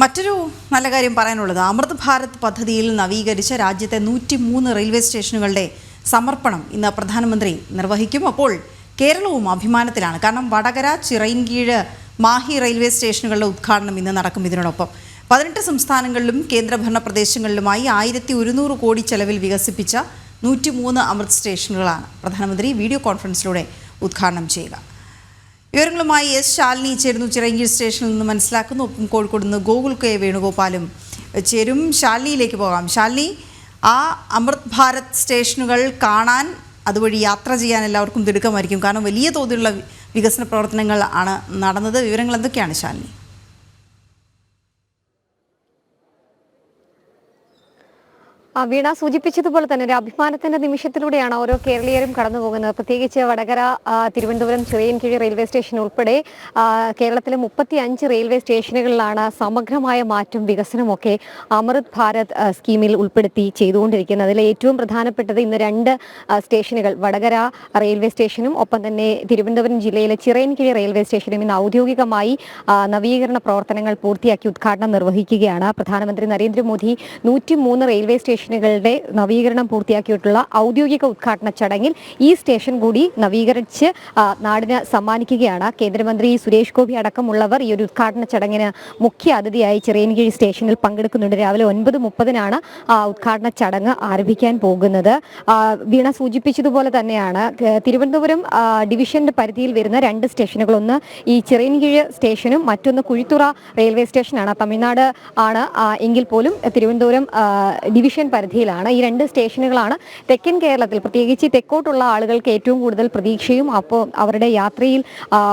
മറ്റൊരു നല്ല കാര്യം പറയാനുള്ളത് അമൃത് ഭാരത് പദ്ധതിയിൽ നവീകരിച്ച രാജ്യത്തെ 103 റെയിൽവേ സ്റ്റേഷനുകളുടെ സമർപ്പണം ഇന്ന് പ്രധാനമന്ത്രി നിർവഹിക്കും. അപ്പോൾ കേരളവും അഭിമാനത്തിലാണ്. കാരണം വടകര, ചിറയിൻകീഴ്, മാഹി റെയിൽവേ സ്റ്റേഷനുകളുടെ ഉദ്ഘാടനം ഇന്ന് നടക്കും. ഇതിനോടൊപ്പം 18 സംസ്ഥാനങ്ങളിലും കേന്ദ്രഭരണ പ്രദേശങ്ങളിലുമായി 1100 കോടി ചെലവിൽ വികസിപ്പിച്ച 103 അമൃത് സ്റ്റേഷനുകളാണ് പ്രധാനമന്ത്രി വീഡിയോ കോൺഫറൻസിലൂടെ ഉദ്ഘാടനം ചെയ്യുക. വിവരങ്ങളുമായി എസ് ശാലിനി ചേരുന്നു. ചിറയിൻകീഴ് സ്റ്റേഷനിൽ നിന്ന് മനസ്സിലാക്കുന്നു. ഒപ്പം കോഴിക്കോട് നിന്ന് ഗോകുൽ കെ വേണുഗോപാലും ചേരും. ശാലിനിയിലേക്ക് പോകാം. ശാലിനി, ആ അമൃത് ഭാരത് സ്റ്റേഷനുകൾ കാണാൻ, അതുവഴി യാത്ര ചെയ്യാൻ എല്ലാവർക്കും തിടുക്കമായിരിക്കും. കാരണം വലിയ തോതിലുള്ള വികസന പ്രവർത്തനങ്ങൾ ആണ് നടന്നത്. വിവരങ്ങൾ എന്തൊക്കെയാണ് ശാലിനി? വീണ സൂചിപ്പിച്ചതുപോലെ തന്നെ ഒരു അഭിമാനത്തിന്റെ നിമിഷത്തിലൂടെയാണ് ഓരോ കേരളീയരും കടന്നു പോകുന്നത്. പ്രത്യേകിച്ച് വടകര, തിരുവനന്തപുരം, ചിറയിൻകീഴ് റെയിൽവേ സ്റ്റേഷൻ ഉൾപ്പെടെ കേരളത്തിലെ 35 റെയിൽവേ സ്റ്റേഷനുകളിലാണ് സമഗ്രമായ മാറ്റം, വികസനമൊക്കെ അമൃത് ഭാരത് സ്കീമിൽ ഉൾപ്പെടുത്തി ചെയ്തുകൊണ്ടിരിക്കുന്നത്. അതിൽ ഏറ്റവും പ്രധാനപ്പെട്ടത് ഇന്ന് 2 സ്റ്റേഷനുകൾ, വടകര റെയിൽവേ സ്റ്റേഷനും ഒപ്പം തന്നെ തിരുവനന്തപുരം ജില്ലയിലെ ചിറയിൻകീഴ് റെയിൽവേ സ്റ്റേഷനും ഇന്ന് ഔദ്യോഗികമായി നവീകരണ പ്രവർത്തനങ്ങൾ പൂർത്തിയാക്കി ഉദ്ഘാടനം നിർവഹിക്കുകയാണ്. പ്രധാനമന്ത്രി നരേന്ദ്രമോദി 103 റെയിൽവേ സ്റ്റേഷനുകളുടെ നവീകരണം പൂർത്തിയാക്കിയിട്ടുള്ള ഔദ്യോഗിക ഉദ്ഘാടന ചടങ്ങിൽ ഈ സ്റ്റേഷൻ കൂടി നവീകരിച്ച് നാടിന് സമ്മാനിക്കുകയാണ്. കേന്ദ്രമന്ത്രി സുരേഷ് ഗോപി അടക്കമുള്ളവർ ഈ ഒരു ഉദ്ഘാടന ചടങ്ങിന് മുഖ്യ അതിഥിയായി ചിറയിൻകീഴ് സ്റ്റേഷനിൽ പങ്കെടുക്കുന്നുണ്ട്. രാവിലെ 9:30 ഉദ്ഘാടന ചടങ്ങ് ആരംഭിക്കാൻ പോകുന്നത്. വീണ സൂചിപ്പിച്ചതുപോലെ തന്നെയാണ് തിരുവനന്തപുരം ഡിവിഷന്റെ പരിധിയിൽ വരുന്ന 2 സ്റ്റേഷനുകൾ, ഒന്ന് ഈ ചിറയിൻകീഴ് സ്റ്റേഷനും മറ്റൊന്ന് കുഴിത്തുറ റെയിൽവേ സ്റ്റേഷനാണ്. തമിഴ്നാട് ആണ് എങ്കിൽ പോലും തിരുവനന്തപുരം ഡിവിഷൻ പരിധിയിലാണ്. ഈ 2 സ്റ്റേഷനുകളാണ് തെക്കൻ കേരളത്തിൽ, പ്രത്യേകിച്ച് തെക്കോട്ടുള്ള ആളുകൾക്ക് ഏറ്റവും കൂടുതൽ പ്രതീക്ഷയും അപ്പോൾ അവരുടെ യാത്രയിൽ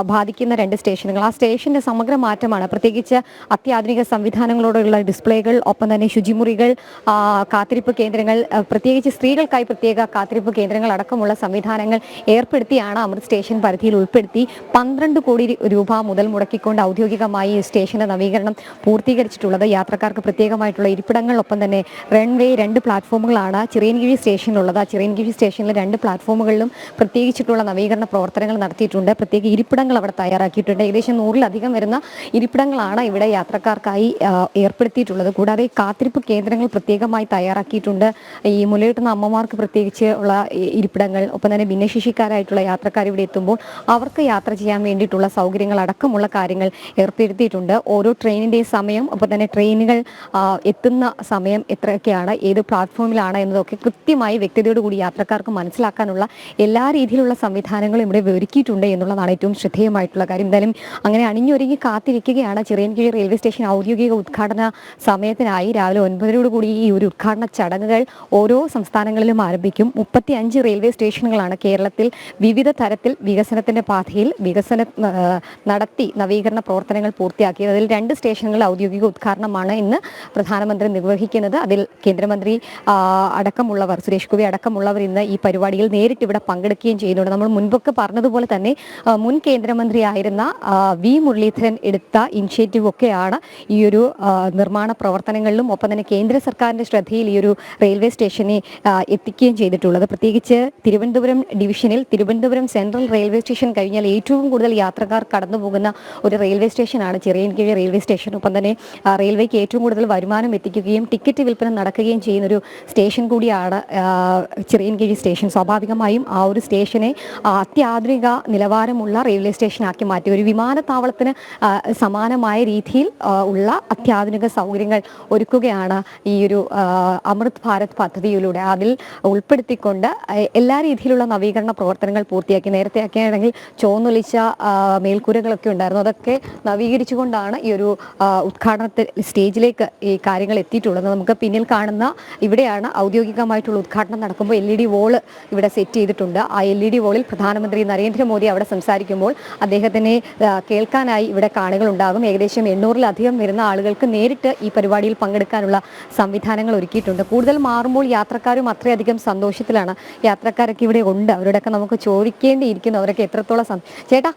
ബാധിക്കുന്ന 2 സ്റ്റേഷനുകൾ. ആ സ്റ്റേഷന്റെ സമഗ്ര മാറ്റമാണ്. പ്രത്യേകിച്ച് അത്യാധുനിക സംവിധാനങ്ങളോടുള്ള ഡിസ്പ്ലേകൾ, ഒപ്പം തന്നെ ശുചിമുറികൾ, കാത്തിരിപ്പ് കേന്ദ്രങ്ങൾ, പ്രത്യേകിച്ച് സ്ത്രീകൾക്കായി പ്രത്യേക കാത്തിരിപ്പ് കേന്ദ്രങ്ങൾ അടക്കമുള്ള സംവിധാനങ്ങൾ ഏർപ്പെടുത്തിയാണ് അമൃത് സ്റ്റേഷൻ പരിധിയിൽ ഉൾപ്പെടുത്തി 12 കോടി രൂപ മുതൽ മുടക്കിക്കൊണ്ട് ഔദ്യോഗികമായി സ്റ്റേഷന്റെ നവീകരണം പൂർത്തീകരിച്ചിട്ടുള്ളത്. യാത്രക്കാർക്ക് പ്രത്യേകമായിട്ടുള്ള ഇരിപ്പിടങ്ങൾ, ഒപ്പം തന്നെ റൺവേ, 2 പ്ലാറ്റ്ഫോമുകളാണ് ചിറയിൻകീഴ് സ്റ്റേഷനിലുള്ളത്. ആ ചിറയിൻകീഴ് സ്റ്റേഷനിലെ 2 പ്ലാറ്റ്ഫോമുകളിലും പ്രത്യേകിച്ചിട്ടുള്ള നവീകരണ പ്രവർത്തനങ്ങൾ നടത്തിയിട്ടുണ്ട്. പ്രത്യേക ഇരിപ്പിടങ്ങൾ അവിടെ തയ്യാറാക്കിയിട്ടുണ്ട്. ഏകദേശം 100-ലധികം വരുന്ന ഇരിപ്പിടങ്ങളാണ് ഇവിടെ യാത്രക്കാർക്കായി ഏർപ്പെടുത്തിയിട്ടുള്ളത്. കൂടാതെ കാത്തിരിപ്പ് കേന്ദ്രങ്ങൾ പ്രത്യേകമായി തയ്യാറാക്കിയിട്ടുണ്ട്. ഈ മുലയൂട്ടുന്ന അമ്മമാർക്ക് പ്രത്യേകിച്ച് ഉള്ള ഇരിപ്പിടങ്ങൾ, ഒപ്പം തന്നെ ഭിന്നശേഷിക്കാരായിട്ടുള്ള യാത്രക്കാർ ഇവിടെ എത്തുമ്പോൾ അവർക്ക് യാത്ര ചെയ്യാൻ വേണ്ടിയിട്ടുള്ള സൗകര്യങ്ങൾ അടക്കമുള്ള കാര്യങ്ങൾ ഏർപ്പെടുത്തിയിട്ടുണ്ട്. ഓരോ ട്രെയിനിൻ്റെയും സമയം, ഒപ്പം തന്നെ ട്രെയിനുകൾ എത്തുന്ന സമയം എത്രയൊക്കെയാണ്, ഏത് പ്ലാറ്റ്ഫോമിലാണ് എന്നതൊക്കെ കൃത്യമായി വ്യക്തതയോടുകൂടി യാത്രക്കാർക്ക് മനസ്സിലാക്കാനുള്ള എല്ലാ രീതിയിലുള്ള സംവിധാനങ്ങളും ഇവിടെ ഒരുക്കിയിട്ടുണ്ട് എന്നുള്ളതാണ് ഏറ്റവും ശ്രദ്ധേയമായിട്ടുള്ള കാര്യം. എന്തായാലും അങ്ങനെ അണിഞ്ഞൊരുങ്ങി കാത്തിരിക്കുകയാണ് ചിറയിൻകീഴ് റെയിൽവേ സ്റ്റേഷൻ ഔദ്യോഗിക ഉദ്ഘാടന സമയത്തിനായി. രാവിലെ 9:00 ഈ ഒരു ഉദ്ഘാടന ചടങ്ങുകൾ ഓരോ സംസ്ഥാനങ്ങളിലും ആരംഭിക്കും. 35 റെയിൽവേ സ്റ്റേഷനുകളാണ് കേരളത്തിൽ വിവിധ തരത്തിൽ വികസനത്തിന്റെ പാതയിൽ നടത്തി നവീകരണ പ്രവർത്തനങ്ങൾ പൂർത്തിയാക്കിയത്. അതിൽ 2 സ്റ്റേഷനുകൾ ഔദ്യോഗിക ഉദ്ഘാടനമാണ് ഇന്ന് പ്രധാനമന്ത്രി നിർവഹിക്കുന്നത്. അതിൽ കേന്ദ്രമന്ത്രി അടക്കമുള്ളവർ, സുരേഷ് ഗോപി അടക്കമുള്ളവർ ഇന്ന് ഈ പരിപാടിയിൽ നേരിട്ട് ഇവിടെ പങ്കെടുക്കുകയും ചെയ്യുന്നുണ്ട്. നമ്മൾ മുൻപൊക്കെ പറഞ്ഞതുപോലെ തന്നെ മുൻ കേന്ദ്രമന്ത്രിയായിരുന്ന വി മുരളീധരൻ എടുത്ത ഇനിഷ്യേറ്റീവ് ഒക്കെയാണ് ഈ ഒരു നിർമ്മാണ പ്രവർത്തനങ്ങളിലും ഒപ്പം തന്നെ കേന്ദ്ര സർക്കാരിന്റെ ശ്രദ്ധയിൽ ഈ ഒരു റെയിൽവേ സ്റ്റേഷനെ എത്തിക്കുകയും ചെയ്തിട്ടുള്ളത്. പ്രത്യേകിച്ച് തിരുവനന്തപുരം ഡിവിഷനിൽ തിരുവനന്തപുരം സെൻട്രൽ റെയിൽവേ സ്റ്റേഷൻ കഴിഞ്ഞാൽ ഏറ്റവും കൂടുതൽ യാത്രക്കാർ കടന്നു പോകുന്ന ഒരു റെയിൽവേ സ്റ്റേഷനാണ് ചിറയിൻകീഴ് റെയിൽവേ സ്റ്റേഷൻ. ഒപ്പം തന്നെ റെയിൽവേക്ക് ഏറ്റവും കൂടുതൽ വരുമാനം എത്തിക്കുകയും ടിക്കറ്റ് വിൽപ്പന നടക്കുകയും ചെയ്യുന്നൊരു സ്റ്റേഷൻ കൂടിയാണ് ചിറയിൻകീഴ് സ്റ്റേഷൻ. സ്വാഭാവികമായും ആ ഒരു സ്റ്റേഷനെ അത്യാധുനിക നിലവാരമുള്ള റെയിൽവേ സ്റ്റേഷനാക്കി മാറ്റി ഒരു വിമാനത്താവളത്തിന് സമാനമായ രീതിയിൽ ഉള്ള അത്യാധുനിക സൗകര്യങ്ങൾ ഒരുക്കുകയാണ് ഈ ഒരു അമൃത് ഭാരത് പദ്ധതിയിലൂടെ. അതിൽ ഉൾപ്പെടുത്തിക്കൊണ്ട് എല്ലാ രീതിയിലുള്ള നവീകരണ പ്രവർത്തനങ്ങൾ പൂർത്തിയാക്കി. നേരത്തെ ആണെങ്കിൽ ചോന്നൊലിച്ച മേൽക്കൂരകളൊക്കെ ഉണ്ടായിരുന്നു. അതൊക്കെ നവീകരിച്ചുകൊണ്ടാണ് ഈ ഒരു ഉദ്ഘാടനത്തിൽ സ്റ്റേജിലേക്ക് ഈ കാര്യങ്ങൾ എത്തിയിട്ടുള്ളത്. നമുക്ക് പിന്നിൽ കാണുന്ന ഇവിടെയാണ് ഔദ്യോഗികമായിട്ടുള്ള ഉദ്ഘാടനം നടക്കുമ്പോൾ LED വോൾ ഇവിടെ സെറ്റ് ചെയ്തിട്ടുണ്ട്. ആ LED വോളിൽ പ്രധാനമന്ത്രി നരേന്ദ്രമോദി അവിടെ സംസാരിക്കുമ്പോൾ അദ്ദേഹത്തിനെ കേൾക്കാനായി ഇവിടെ കാണികൾ ഉണ്ടാകും. ഏകദേശം 800-ലധികം വരുന്ന ആളുകൾക്ക് നേരിട്ട് ഈ പരിപാടിയിൽ പങ്കെടുക്കാനുള്ള സംവിധാനങ്ങൾ ഒരുക്കിയിട്ടുണ്ട്. കൂടുതൽ മാറുമ്പോൾ യാത്രക്കാരും അത്രയധികം സന്തോഷത്തിലാണ്. യാത്രക്കാരൊക്കെ ഇവിടെ ഉണ്ട്. അവരോടൊക്കെ നമുക്ക് ചോദിക്കേണ്ടിയിരിക്കുന്നു അവരൊക്കെ എത്രത്തോളം ചേട്ടാ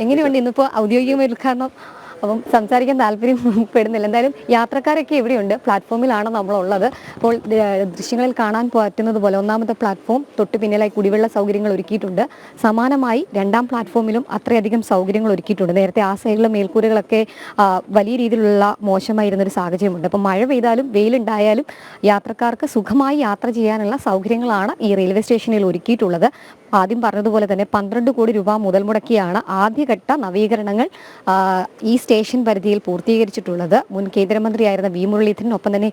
എങ്ങനെയുണ്ട് ഇന്നിപ്പോൾ ഔദ്യോഗികമായ ഉദ്ഘാടനം? അപ്പം സംസാരിക്കാൻ താല്പര്യപ്പെടുന്നില്ല. എന്തായാലും യാത്രക്കാരൊക്കെ ഇവിടെയുണ്ട്, പ്ലാറ്റ്ഫോമിലാണ് നമ്മളുള്ളത്. അപ്പോൾ ദൃശ്യങ്ങളിൽ കാണാൻ പറ്റുന്നത് പോലെ ഒന്നാമത്തെ പ്ലാറ്റ്ഫോം തൊട്ട് പിന്നിലായി കുടിവെള്ള സൗകര്യങ്ങൾ ഒരുക്കിയിട്ടുണ്ട്. സമാനമായി രണ്ടാം പ്ലാറ്റ്ഫോമിലും അത്രയധികം സൗകര്യങ്ങൾ ഒരുക്കിയിട്ടുണ്ട്. നേരത്തെ ആ സൈഡിലെ മേൽക്കൂരകളൊക്കെ വലിയ രീതിയിലുള്ള മോശമായിരുന്നൊരു സാഹചര്യമുണ്ട്. അപ്പം മഴ പെയ്താലും വെയിലുണ്ടായാലും യാത്രക്കാർക്ക് സുഖമായി യാത്ര ചെയ്യാനുള്ള സൗകര്യങ്ങളാണ് ഈ റെയിൽവേ സ്റ്റേഷനിൽ ഒരുക്കിയിട്ടുള്ളത്. ആദ്യം പറഞ്ഞതുപോലെ തന്നെ 12 കോടി രൂപ മുതൽ മുടക്കിയാണ് ആദ്യഘട്ട നവീകരണങ്ങൾ ഈ സ്റ്റേഷൻ പരിധിയിൽ പൂർത്തീകരിച്ചിട്ടുള്ളത്. മുൻ കേന്ദ്രമന്ത്രിയായിരുന്ന വി മുരളീധരൻ, ഒപ്പം തന്നെ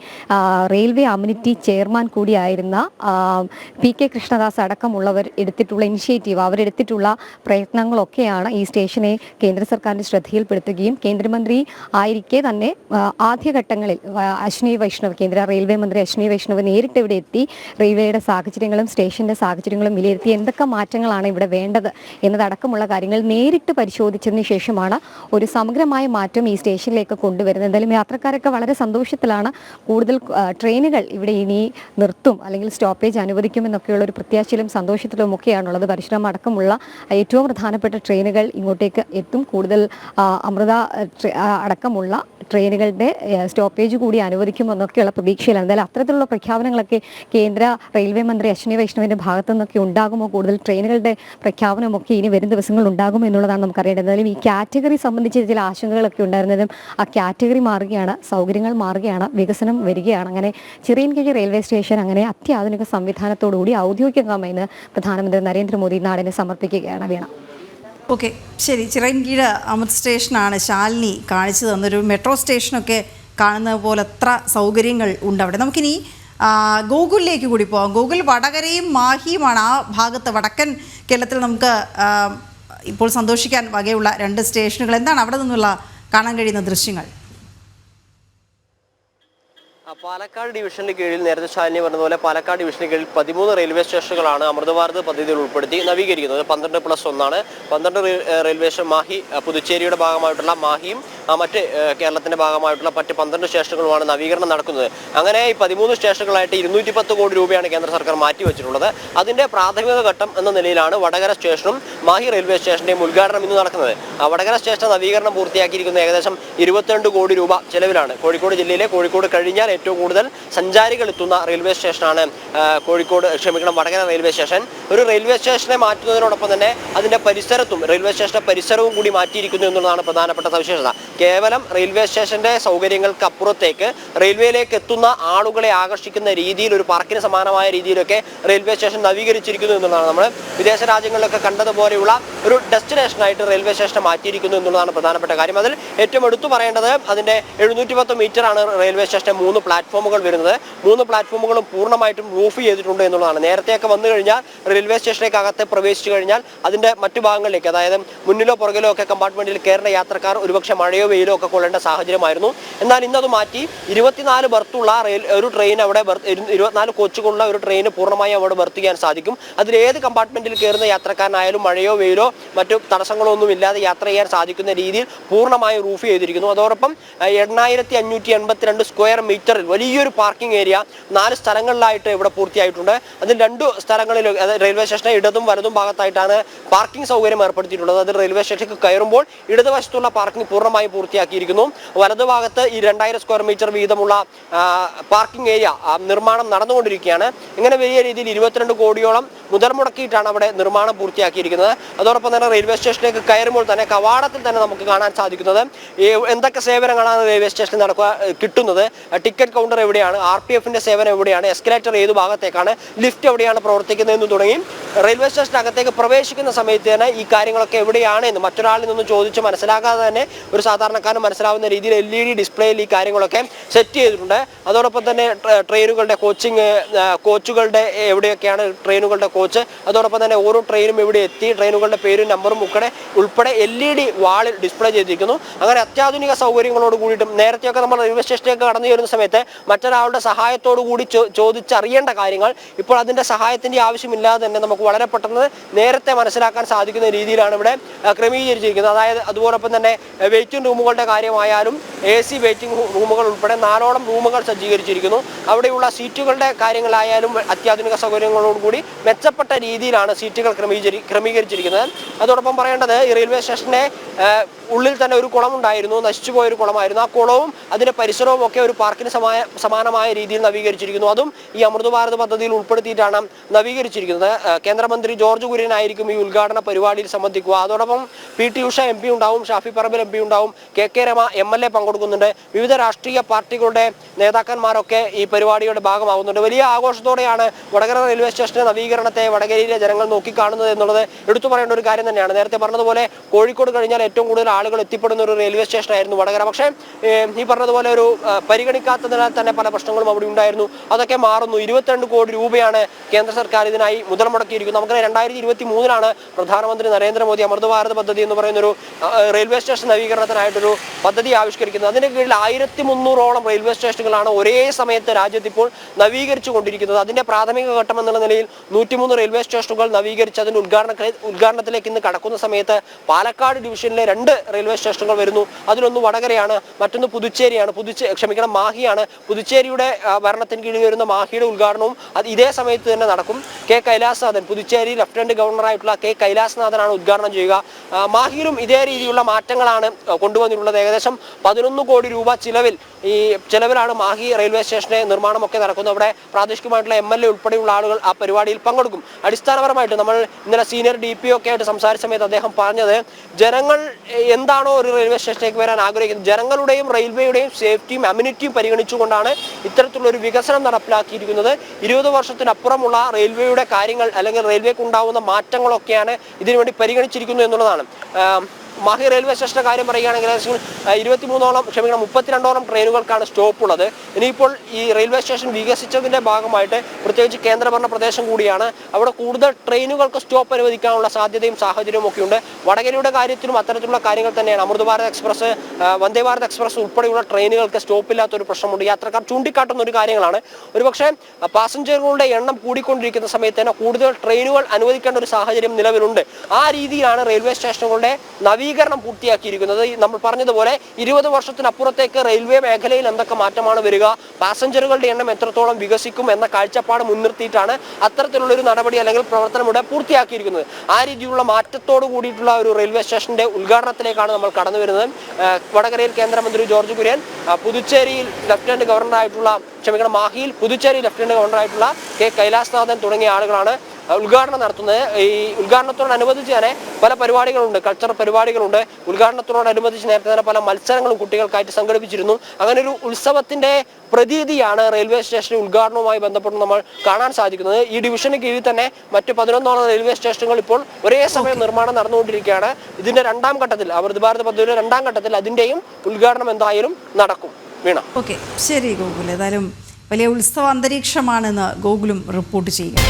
റെയിൽവേ അമ്യൂണിറ്റി ചെയർമാൻ കൂടിയായിരുന്ന PK കൃഷ്ണദാസ് അടക്കമുള്ളവർ എടുത്തിട്ടുള്ള ഇനിഷ്യേറ്റീവ്, അവരെടുത്തിട്ടുള്ള പ്രയത്നങ്ങളൊക്കെയാണ് ഈ സ്റ്റേഷനെ കേന്ദ്ര സർക്കാരിൻ്റെ ശ്രദ്ധയിൽപ്പെടുത്തുകയും കേന്ദ്രമന്ത്രി ആയിരിക്കെ തന്നെ ആദ്യഘട്ടങ്ങളിൽ അശ്വിനി വൈഷ്ണവ്, കേന്ദ്ര റെയിൽവേ മന്ത്രി അശ്വിനി വൈഷ്ണവ് നേരിട്ട് ഇവിടെ എത്തി റെയിൽവേയുടെ സാഹചര്യങ്ങളും സ്റ്റേഷന്റെ സാഹചര്യങ്ങളും വിലയിരുത്തി എന്തൊക്കെ മാറ്റങ്ങളാണ് ഇവിടെ വേണ്ടത് എന്നതടക്കമുള്ള കാര്യങ്ങൾ നേരിട്ട് പരിശോധിച്ചതിന് ശേഷമാണ് ഒരു സമഗ്രമായ മാറ്റം ഈ സ്റ്റേഷനിലേക്ക് കൊണ്ടുവരുന്നത്. എന്തായാലും യാത്രക്കാരൊക്കെ വളരെ സന്തോഷത്തിലാണ്. കൂടുതൽ ട്രെയിനുകൾ ഇവിടെ ഇനി നിർത്തും അല്ലെങ്കിൽ സ്റ്റോപ്പേജ് അനുവദിക്കുമെന്നൊക്കെയുള്ള ഒരു പ്രത്യാശയിലും സന്തോഷത്തിലും ഒക്കെയാണുള്ളത്. പരശുരാം അടക്കമുള്ള ഏറ്റവും പ്രധാനപ്പെട്ട ട്രെയിനുകൾ ഇങ്ങോട്ടേക്ക് എത്തും. കൂടുതൽ അമൃത അടക്കമുള്ള ട്രെയിനുകളുടെ സ്റ്റോപ്പേജ് കൂടി അനുവദിക്കുമെന്നൊക്കെയുള്ള പ്രതീക്ഷയിലാണ്. എന്തായാലും അത്തരത്തിലുള്ള പ്രഖ്യാപനങ്ങളൊക്കെ കേന്ദ്ര റെയിൽവേ മന്ത്രി അശ്വിനി വൈഷ്ണവിന്റെ ഭാഗത്തു നിന്നൊക്കെ ഉണ്ടാകുമോ, കൂടുതൽ ട്രെയിനുകളുടെ പ്രഖ്യാപനമൊക്കെ ഇനി വരും ദിവസങ്ങൾ ഉണ്ടാകുമോ എന്നുള്ളതാണ് നമുക്കറിയേണ്ടത്. എന്തായാലും ഈ കാറ്റഗറി സംബന്ധിച്ച് ചില ആശങ്കകളൊക്കെ ഉണ്ടായിരുന്നതും ആ കാറ്റഗറി മാറുകയാണ്, സൗകര്യങ്ങൾ മാറുകയാണ്, വികസനം വരികയാണ്. അങ്ങനെ ചിറയൻകീഴ് റെയിൽവേ സ്റ്റേഷൻ അങ്ങനെ അത്യാധുനിക സംവിധാനത്തോടുകൂടി ഔദ്യോഗികമെന്ന് പ്രധാനമന്ത്രി നരേന്ദ്രമോദി നാടിന് സമർപ്പിക്കുകയാണ്. വീണ. ഓക്കെ, ശരി. ചിറയൻകീഴ് അമൃത് സ്റ്റേഷനാണ് ശാലിനി കാണിച്ചു തന്നൊരു മെട്രോ സ്റ്റേഷനൊക്കെ കാണുന്നത് പോലെ എത്ര സൗകര്യങ്ങൾ ഉണ്ട് അവിടെ. നമുക്കിനി ഗോകുലിലേക്ക് കൂടി പോകാം. ഗോകുൽ വടകരയും മാഹിയുമാണ് ആ ഭാഗത്ത്, വടക്കൻ കേരളത്തിൽ നമുക്ക് ഇപ്പോൾ സന്തോഷിക്കാൻ വകയുള്ള 2 സ്റ്റേഷനുകൾ. എന്താണ് അവിടെ നിന്നുള്ള കാണാൻ കഴിയുന്ന ദൃശ്യങ്ങൾ? പാലക്കാട് ഡിവിഷന്റെ കീഴിൽ നേരത്തെ ശാലിനി പറഞ്ഞതുപോലെ പാലക്കാട് ഡിവിഷന്റെ കീഴിൽ 13 റെയിൽവേ സ്റ്റേഷനുകളാണ് അമൃത് ഭാരത് പദ്ധതിയിൽ ഉൾപ്പെടുത്തി നവീകരിക്കുന്നത്. 12+1 12 റെയിൽവേ സ്റ്റേഷൻ മാഹി, പുതുച്ചേരിയുടെ ഭാഗമായിട്ടുള്ള മാഹിയും മറ്റ് കേരളത്തിന്റെ ഭാഗമായിട്ടുള്ള മറ്റ് 12 സ്റ്റേഷനുകളുമാണ് നവീകരണം നടക്കുന്നത്. അങ്ങനെ ഈ 13 സ്റ്റേഷനുകളായിട്ട് 210 കോടി രൂപയാണ് കേന്ദ്ര സർക്കാർ മാറ്റിവെച്ചിട്ടുള്ളത്. അതിന്റെ പ്രാഥമിക ഘട്ടം എന്ന നിലയിലാണ് വടകര സ്റ്റേഷനും മാഹി റെയിൽവേ സ്റ്റേഷന്റെയും ഉദ്ഘാടനം ഇന്ന് നടക്കുന്നത്. വടകര സ്റ്റേഷൻ നവീകരണം പൂർത്തിയാക്കിയിരിക്കുന്നത് ഏകദേശം 22 കോടി രൂപ ചെലവിലാണ്. കോഴിക്കോട് ജില്ലയിലെ കോഴിക്കോട് കഴിഞ്ഞാൽ ഏറ്റവും കൂടുതൽ സഞ്ചാരികൾ എത്തുന്ന റെയിൽവേ സ്റ്റേഷനാണ് വടകര റെയിൽവേ സ്റ്റേഷൻ. ഒരു റെയിൽവേ സ്റ്റേഷനെ മാറ്റുന്നതിനോടൊപ്പം തന്നെ അതിന്റെ പരിസരത്തും റെയിൽവേ സ്റ്റേഷന്റെ പരിസരവും കൂടി മാറ്റിയിരിക്കുന്നു എന്നുള്ളതാണ് പ്രധാനപ്പെട്ട സവിശേഷത. കേവലം റെയിൽവേ സ്റ്റേഷന്റെ സൗകര്യങ്ങൾക്ക് അപ്പുറത്തേക്ക് റെയിൽവേയിലേക്ക് എത്തുന്ന ആളുകളെ ആകർഷിക്കുന്ന രീതിയിൽ ഒരു പാർക്കിന് സമാനമായ രീതിയിലൊക്കെ റെയിൽവേ സ്റ്റേഷൻ നവീകരിച്ചിരിക്കുന്നു എന്നുള്ളതാണ്. നമ്മൾ വിദേശ രാജ്യങ്ങളിലൊക്കെ കണ്ടതുപോലെയുള്ള ഒരു ഡെസ്റ്റിനേഷനായിട്ട് റെയിൽവേ സ്റ്റേഷനെ മാറ്റിയിരിക്കുന്നു എന്നുള്ളതാണ് പ്രധാനപ്പെട്ട കാര്യം. അതിൽ ഏറ്റവും എടുത്തു പറയേണ്ടത് അതിന്റെ 710 മീറ്ററാണ് റെയിൽവേ സ്റ്റേഷന്റെ 3 പ്ലാറ്റ്ഫോമുകൾ വരുന്നത്. 3 പ്ലാറ്റ്ഫോമുകളും പൂർണ്ണമായിട്ടും റൂഫ് ചെയ്തിട്ടുണ്ട് എന്നുള്ളതാണ്. നേരത്തെയൊക്കെ വന്നു കഴിഞ്ഞാൽ റെയിൽവേ സ്റ്റേഷനിലേക്ക് അകത്ത് പ്രവേശിച്ചു കഴിഞ്ഞാൽ അതിന്റെ മറ്റു ഭാഗങ്ങളിലേക്ക്, അതായത് മുന്നിലോ പുറകിലോ ഒക്കെ കമ്പാർട്ട്മെന്റിൽ കയറുന്ന യാത്രക്കാർ ഒരുപക്ഷെ മഴയോ വെയിലോ ഒക്കെ കൊള്ളേണ്ട സാഹചര്യമായിരുന്നു. എന്നാൽ ഇന്നത് മാറ്റി 24 ബർത്തുള്ള ഒരു ട്രെയിൻ അവിടെ 24 കോച്ചുകളുള്ള ഒരു ട്രെയിൻ പൂർണ്ണമായും അവിടെ ബർത്ത് ചെയ്യാൻ സാധിക്കും. അതിൽ ഏത് കമ്പാർട്ട്മെന്റിൽ കയറുന്ന യാത്രക്കാരനായാലും മഴയോ വെയിലോ മറ്റു തടസ്സങ്ങളോ ഒന്നും ഇല്ലാതെ യാത്ര ചെയ്യാൻ സാധിക്കുന്ന രീതിയിൽ പൂർണ്ണമായും റൂഫ് ചെയ്തിരിക്കുന്നു. അതോടൊപ്പം 8582 സ്ക്വയർ മീറ്ററിൽ വലിയൊരു പാർക്കിംഗ് ഏരിയ 4 സ്ഥലങ്ങളിലായിട്ട് ഇവിടെ പൂർത്തിയായിട്ടുണ്ട്. അതിൽ 2 സ്ഥലങ്ങളിൽ റെയിൽവേ സ്റ്റേഷന്റെ ഇടതും വലതും ഭാഗത്തായിട്ടാണ് പാർക്കിംഗ് സൗകര്യം ഏർപ്പെടുത്തിയിട്ടുള്ളത്. അതിൽ റെയിൽവേ സ്റ്റേഷനിലേക്ക് കയറുമ്പോൾ ഇടതുവശത്തുള്ള പാർക്കിംഗ് പൂർണ്ണമായും പൂർത്തിയാക്കിയിരിക്കുന്നു. വലതുഭാഗത്ത് ഈ 2000 സ്ക്വയർ മീറ്റർ വീതമുള്ള പാർക്കിംഗ് ഏരിയ നിർമ്മാണം നടന്നുകൊണ്ടിരിക്കുകയാണ്. ഇങ്ങനെ വലിയ രീതിയിൽ 22 കോടിയോളം മുതൽ മുടക്കിയിട്ടാണ് അവിടെ നിർമ്മാണം പൂർത്തിയാക്കിയിരിക്കുന്നത്. അതോടൊപ്പം തന്നെ റെയിൽവേ സ്റ്റേഷനിലേക്ക് കയറുമ്പോൾ തന്നെ കവാടത്തിൽ തന്നെ നമുക്ക് കാണാൻ സാധിക്കുന്നത് എന്തൊക്കെ സേവനങ്ങളാണ് റെയിൽവേ സ്റ്റേഷനിൽ കിട്ടുന്നത്. ടിക്കറ്റ് കൗണ്ടർ എവിടെയാണ്, RPFന്റെ സേവനം എവിടെയാണ്, എസ്കലേറ്റർ ഏത് ഭാഗത്തേക്കാണ്, ലിഫ്റ്റ് എവിടെയാണ് പ്രവർത്തിക്കുന്നതെന്ന് തുടങ്ങി റെയിൽവേ സ്റ്റേഷനകത്തേക്ക് പ്രവേശിക്കുന്ന സമയത്ത് തന്നെ ഈ കാര്യങ്ങളൊക്കെ എവിടെയാണ് എന്ന് മറ്റൊരാളിൽ നിന്ന് ചോദിച്ച് മനസ്സിലാക്കാതെ തന്നെ ഒരു സാധാരണക്കാരന് മനസ്സിലാവുന്ന രീതിയിൽ LED ഡിസ്പ്ലേയിൽ ഈ കാര്യങ്ങളൊക്കെ സെറ്റ് ചെയ്തിട്ടുണ്ട്. അതോടൊപ്പം തന്നെ ട്രെയിനുകളുടെ കോച്ചുകളുടെ എവിടെയൊക്കെയാണ് ട്രെയിനുകളുടെ കോച്ച്, അതോടൊപ്പം തന്നെ ഓരോ ട്രെയിനും എവിടെ എത്തി, ട്രെയിനുകളുടെ പേരും നമ്പറും ഉൾപ്പെടെ LED വാളിൽ ഡിസ്പ്ലേ ചെയ്തിരിക്കുന്നു. അങ്ങനെ അത്യാധുനിക സൗകര്യങ്ങളോട് കൂടിയിട്ടും നേരത്തെയൊക്കെ നമ്മൾ റെയിൽവേ സ്റ്റേഷനിലേക്ക് കടന്നു വരുന്ന സമയത്ത് മറ്റൊരാളുടെ സഹായത്തോടു കൂടി ചോദിച്ചറിയേണ്ട കാര്യങ്ങൾ ഇപ്പോൾ അതിന്റെ സഹായത്തിന്റെ ആവശ്യമില്ലാതെ തന്നെ നമുക്ക് വളരെ പെട്ടെന്ന് നേരത്തെ മനസ്സിലാക്കാൻ സാധിക്കുന്ന രീതിയിലാണ് ഇവിടെ ക്രമീകരിച്ചിരിക്കുന്നത്. അതായത് അതുപോലൊപ്പം തന്നെ വെയിറ്റിംഗ് റൂമുകളുടെ കാര്യമായാലും AC വെയിറ്റിംഗ് റൂമുകൾ ഉൾപ്പെടെ 4ഓളം റൂമുകൾ സജ്ജീകരിച്ചിരിക്കുന്നു. അവിടെയുള്ള സീറ്റുകളുടെ കാര്യങ്ങളായാലും അത്യാധുനിക സൗകര്യങ്ങളോടുകൂടി മെച്ചപ്പെട്ട രീതിയിലാണ് സീറ്റുകൾ ക്രമീകരിച്ചിരിക്കുന്നത്. അതോടൊപ്പം പറയേണ്ടത് ഈ റെയിൽവേ സ്റ്റേഷന്റെ ഉള്ളിൽ തന്നെ ഒരു കുളമുണ്ടായിരുന്നു, നശിച്ചുപോയൊരു കുളമായിരുന്നു. ആ കുളവും അതിന്റെ പരിസരവും ഒക്കെ ഒരു പാർക്കിന് സമാനമായ രീതിയിൽ നവീകരിച്ചിരിക്കുന്നു. അതും ഈ അമൃത് ഭാരത് പദ്ധതിയിൽ ഉൾപ്പെടുത്തിയിട്ടാണ് നവീകരിച്ചിരിക്കുന്നത്. കേന്ദ്രമന്ത്രി ജോർജ് കുര്യൻ ആയിരിക്കും ഈ ഉദ്ഘാടന പരിപാടിയിൽ സംബന്ധിക്കുക. അതോടൊപ്പം PT ഉഷ MP ഉണ്ടാവും, ഷാഫി പറമ്പിൽ MP ഉണ്ടാവും, KK രമ MLA പങ്കെടുക്കുന്നുണ്ട്. വിവിധ രാഷ്ട്രീയ പാർട്ടികളുടെ നേതാക്കന്മാരൊക്കെ ഈ പരിപാടിയുടെ ഭാഗമാകുന്നുണ്ട്. വലിയ ആഘോഷത്തോടെയാണ് വടകര റെയിൽവേ സ്റ്റേഷന്റെ നവീകരണത്തെ വടകരയിലെ ജനങ്ങൾ നോക്കിക്കാണുന്നത് എന്നുള്ളത് എടുത്തു പറയേണ്ട ഒരു കാര്യം തന്നെയാണ്. നേരത്തെ പറഞ്ഞതുപോലെ കോഴിക്കോട് കഴിഞ്ഞാൽ ഏറ്റവും കൂടുതൽ ആളുകൾ എത്തിപ്പെടുന്ന ഒരു റെയിൽവേ സ്റ്റേഷനായിരുന്നു വടകര. പക്ഷേ ഈ പറഞ്ഞതുപോലെ ഒരു പരിഗണിക്കാത്തതിനാൽ തന്നെ പല പ്രശ്നങ്ങളും അവിടെ ഉണ്ടായിരുന്നു. അതൊക്കെ മാറുന്നു. 22 കോടി രൂപയാണ് കേന്ദ്ര സർക്കാർ ഇതിനായി മുതൽ മുടക്കിയിരിക്കുന്നത്. നമുക്ക് 2023 പ്രധാനമന്ത്രി നരേന്ദ്രമോദി അമൃത് ഭാരത് പദ്ധതി എന്ന് പറയുന്ന ഒരു റെയിൽവേ സ്റ്റേഷൻ നവീകരണത്തിനായിട്ടൊരു പദ്ധതി ആവിഷ്കരിക്കുന്നത്. അതിന്റെ കീഴിൽ 1300ഓളം റെയിൽവേ സ്റ്റേഷനുകളാണ് ഒരേ സമയത്ത് രാജ്യത്ത് ഇപ്പോൾ നവീകരിച്ചു കൊണ്ടിരിക്കുന്നത്. അതിന്റെ പ്രാഥമിക ഘട്ടം എന്നുള്ള നിലയിൽ 103 റെയിൽവേ സ്റ്റേഷനുകൾ നവീകരിച്ച് അതിന്റെ ഉദ്ഘാടനത്തിലേക്ക് ഇന്ന് കടക്കുന്ന സമയത്ത് പാലക്കാട് ഡിവിഷനിലെ 2 റെയിൽവേ സ്റ്റേഷനുകൾ വരുന്നു. അതിലൊന്ന് വടകരയാണ്, മറ്റൊന്ന് പുതുച്ചേരിയാണ്. മാഹിയാണ്. പുതുച്ചേരിയുടെ ഭരണത്തിന് കീഴിൽ വരുന്ന മാഹിയുടെ ഉദ്ഘാടനവും അത് ഇതേ സമയത്ത് തന്നെ നടക്കും. K. കൈലാസനാഥൻ, പുതുച്ചേരി ലഫ്റ്റനന്റ് ഗവർണറായിട്ടുള്ള K. കൈലാസനാഥനാണ് ഉദ്ഘാടനം ചെയ്യുക. മാഹിയിലും ഇതേ രീതിയിലുള്ള മാറ്റങ്ങളാണ് കൊണ്ടുവന്നിട്ടുള്ളത്. ഏകദേശം 11 കോടി രൂപ ചിലവിലാണ് മാഹി റെയിൽവേ സ്റ്റേഷന്റെ നിർമ്മാണമൊക്കെ നടക്കുന്നത്. അവിടെ പ്രാദേശികമായിട്ടുള്ള MLA ഉൾപ്പെടെയുള്ള ആളുകൾ ആ പരിപാടിയിൽ പങ്കെടുക്കും. അടിസ്ഥാനപരമായിട്ട് നമ്മൾ ഇന്നലെ സീനിയർ DPO ഒക്കെ ആയിട്ട് സംസാരിച്ച സമയത്ത് അദ്ദേഹം പറഞ്ഞത്, ജനങ്ങൾ എന്താണോ ഒരു റെയിൽവേ സ്റ്റേഷനിലേക്ക് വരാൻ ആഗ്രഹിക്കുന്നത്, ജനങ്ങളുടെയും റെയിൽവേയുടെയും സേഫ്റ്റിയും അമ്യൂണിറ്റിയും പരിഗണിച്ചുകൊണ്ടാണ് ഇത്തരത്തിലുള്ള ഒരു വികസനം നടപ്പിലാക്കിയിരിക്കുന്നത്. 20 വർഷത്തിനപ്പുറമുള്ള റെയിൽവേയുടെ കാര്യങ്ങൾ അല്ലെങ്കിൽ റെയിൽവേക്ക് ഉണ്ടാവുന്ന മാറ്റങ്ങളൊക്കെയാണ് ഇതിനുവേണ്ടി പരിഗണിച്ചിരിക്കുന്നു എന്നുള്ളതാണ്. മാഹി റെയിൽവേ സ്റ്റേഷന്റെ കാര്യം പറയുകയാണെങ്കിൽ 32ഓളം ട്രെയിനുകൾക്കാണ് സ്റ്റോപ്പ് ഉള്ളത്. ഇനിയിപ്പോൾ ഈ റെയിൽവേ സ്റ്റേഷൻ വികസിച്ചതിന്റെ ഭാഗമായിട്ട് പ്രത്യേകിച്ച് കേന്ദ്രഭരണ പ്രദേശം കൂടിയാണ്. അവിടെ കൂടുതൽ ട്രെയിനുകൾക്ക് സ്റ്റോപ്പ് അനുവദിക്കാനുള്ള സാധ്യതയും സാഹചര്യവും ഒക്കെ ഉണ്ട്. വടകരയുടെ കാര്യത്തിലും അത്തരത്തിലുള്ള കാര്യങ്ങൾ തന്നെയാണ്. അമൃത് ഭാരത് എക്സ്പ്രസ്, വന്ദേ ഭാരത് എക്സ്പ്രസ് ഉൾപ്പെടെയുള്ള ട്രെയിനുകൾക്ക് സ്റ്റോപ്പില്ലാത്തൊരു പ്രശ്നമുണ്ട്. യാത്രക്കാർ ചൂണ്ടിക്കാട്ടുന്ന ഒരു കാര്യങ്ങളാണ്. ഒരുപക്ഷെ പാസഞ്ചറുകളുടെ എണ്ണം കൂടിക്കൊണ്ടിരിക്കുന്ന സമയത്ത് തന്നെ കൂടുതൽ ട്രെയിനുകൾ അനുവദിക്കേണ്ട ഒരു സാഹചര്യം നിലവിലുണ്ട്. ആ രീതിയിലാണ് റെയിൽവേ സ്റ്റേഷനുകളുടെ നവീകരണം പൂർത്തിയാക്കിയിരിക്കുന്നത്. നമ്മൾ പറഞ്ഞതുപോലെ 20 വർഷത്തിനപ്പുറത്തേക്ക് റെയിൽവേ മേഖലയിൽ എന്തൊക്കെ മാറ്റമാണ് വരിക, പാസഞ്ചറുകളുടെ എണ്ണം എത്രത്തോളം വികസിക്കും എന്ന കാഴ്ചപ്പാട് മുൻനിർത്തിയിട്ടാണ് അത്തരത്തിലുള്ളൊരു നടപടി അല്ലെങ്കിൽ പ്രവർത്തനം ഇവിടെ പൂർത്തിയാക്കിയിരിക്കുന്നത്. ആ രീതിയിലുള്ള മാറ്റത്തോട് കൂടിയിട്ടുള്ള ഒരു റെയിൽവേ സ്റ്റേഷന്റെ ഉദ്ഘാടനത്തിലേക്കാണ് നമ്മൾ കടന്നു വരുന്നത്. വടകരയിൽ കേന്ദ്രമന്ത്രി ജോർജ് കുര്യൻ, പുതുച്ചേരിയിൽ ലഫ്റ്റനന്റ് ഗവർണറായിട്ടുള്ള മാഹിയിൽ പുതുച്ചേരി ലഫ്റ്റനന്റ് ഗവർണറായിട്ടുള്ള K. കൈലാസനാഥൻ തുടങ്ങിയ ആളുകളാണ് ഉദ്ഘാടനം നടത്തുന്നത്. ഈ ഉദ്ഘാടനത്തോടനുബന്ധിച്ച് തന്നെ പല പരിപാടികളുണ്ട്, കൾച്ചറൽ പരിപാടികളുണ്ട്. ഉദ്ഘാടനത്തോടനുബന്ധിച്ച് നേരത്തെ തന്നെ പല മത്സരങ്ങളും കുട്ടികൾക്കായിട്ട് സംഘടിപ്പിച്ചിരുന്നു. അങ്ങനെ ഒരു ഉത്സവത്തിന്റെ പ്രതീതിയാണ് റെയിൽവേ സ്റ്റേഷൻ ഉദ്ഘാടനവുമായി ബന്ധപ്പെട്ട് നമ്മൾ കാണാൻ സാധിക്കുന്നത്. ഈ ഡിവിഷന് കീഴിൽ തന്നെ മറ്റ് 11 റെയിൽവേ സ്റ്റേഷനുകൾ ഇപ്പോൾ ഒരേ സമയം നിർമ്മാണം നടന്നുകൊണ്ടിരിക്കുകയാണ്. ഇതിന്റെ 2ാം ഘട്ടത്തിൽ, അമൃത് ഭാരത് പദ്ധതിയുടെ 2ാം ഘട്ടത്തിൽ അതിന്റെയും ഉദ്ഘാടനം എന്തായാലും നടക്കും. വീണ. ഓക്കെ, ശരി ഗോകുൽ. ഏതായാലും വലിയ ഉത്സവ അന്തരീക്ഷമാണെന്ന് ഗോകുലും റിപ്പോർട്ട് ചെയ്യുക.